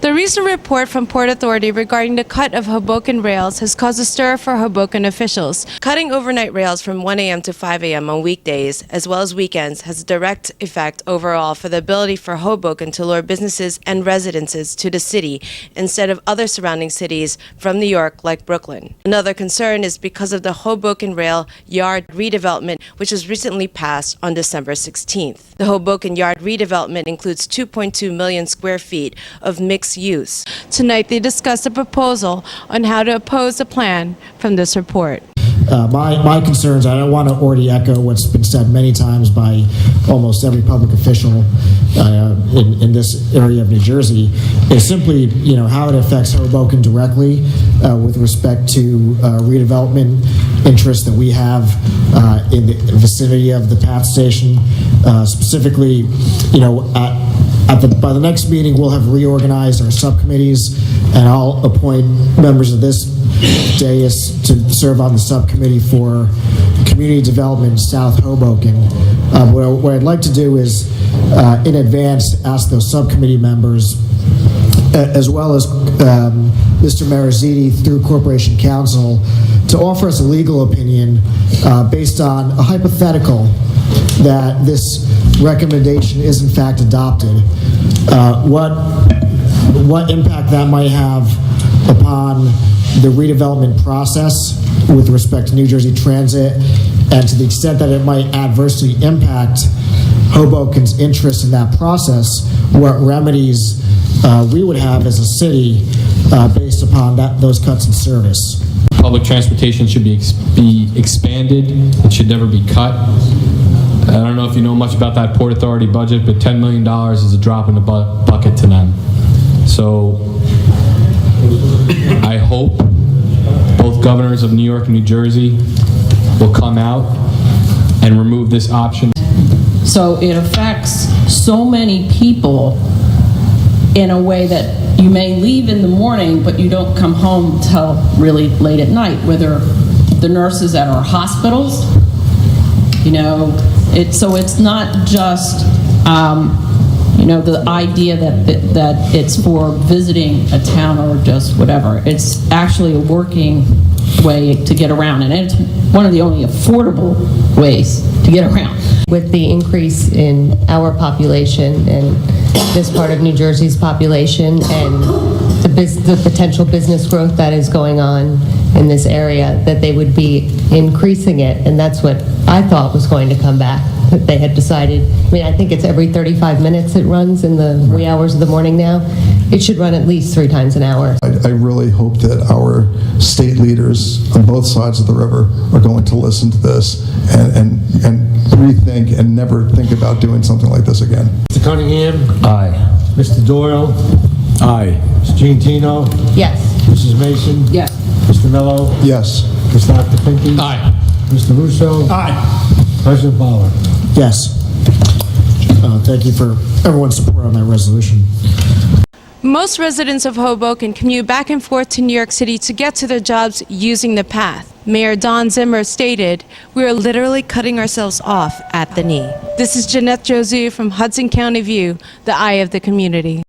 The recent report from Port Authority regarding the cut of Hoboken rails has caused a stir for Hoboken officials. Cutting overnight rails from 1 a.m. to 5 a.m. on weekdays, as well as weekends, has a direct effect overall for the ability for Hoboken to lure businesses and residences to the city instead of other surrounding cities from New York like Brooklyn. Another concern is because of the Hoboken Rail Yard redevelopment, which was recently passed on December 16th. The Hoboken Yard redevelopment includes 2.2 million square feet of mixed use. Tonight they discussed a proposal on how to oppose the plan from this report. My concerns, I don't want to already echo what's been said many times by almost every public official in this area of New Jersey, is simply, how it affects Hoboken directly with respect to redevelopment interests that we have in the vicinity of the PATH station. Specifically, by the next meeting, we'll have reorganized our subcommittees, and I'll appoint members of this dais to serve on the subcommittee for community development in South Hoboken. What I'd like to do is, in advance, ask those subcommittee members, as well as Mr. Mariziti through Corporation Counsel, to offer us a legal opinion based on a hypothetical that this recommendation is in fact adopted. What impact that might have upon the redevelopment process with respect to New Jersey Transit, and to the extent that it might adversely impact Hoboken's interest in that process, what remedies we would have as a city based upon those cuts in service. Public transportation should be expanded. It should never be cut. I don't know if you know much about that Port Authority budget, but $10 million is a drop in the bucket to them. So I hope both governors of New York and New Jersey will come out and remove this option. So it affects so many people in a way that you may leave in the morning, but you don't come home till really late at night, whether the nurses at our hospitals, so it's not just, the idea that it's for visiting a town or just whatever. It's actually a working way to get around, and it's one of the only affordable ways to get around. With the increase in our population and this part of New Jersey's population and the potential business growth that is going on in this area, that they would be increasing it, and that's what I thought was going to come back, that they had decided. I think it's every 35 minutes it runs in the wee hours of the morning now. It should run at least 3 times an hour. I really hope that our state leaders on both sides of the river are going to listen to this and rethink and never think about doing something like this again. Mr. Cunningham? Aye. Mr. Doyle? Aye. Ms. Giantino? Yes. Mrs. Mason? Yes. Mr. Mello? Yes. Ms. Dr. Pinky? Aye. Mr. Russo? Aye. President Bauer? Yes. Thank you for everyone's support on that resolution. Most residents of Hoboken commute back and forth to New York City to get to their jobs using the PATH. Mayor Don Zimmer stated, "We are literally cutting ourselves off at the knee." This is Jeanette Josu from Hudson County View, the eye of the community.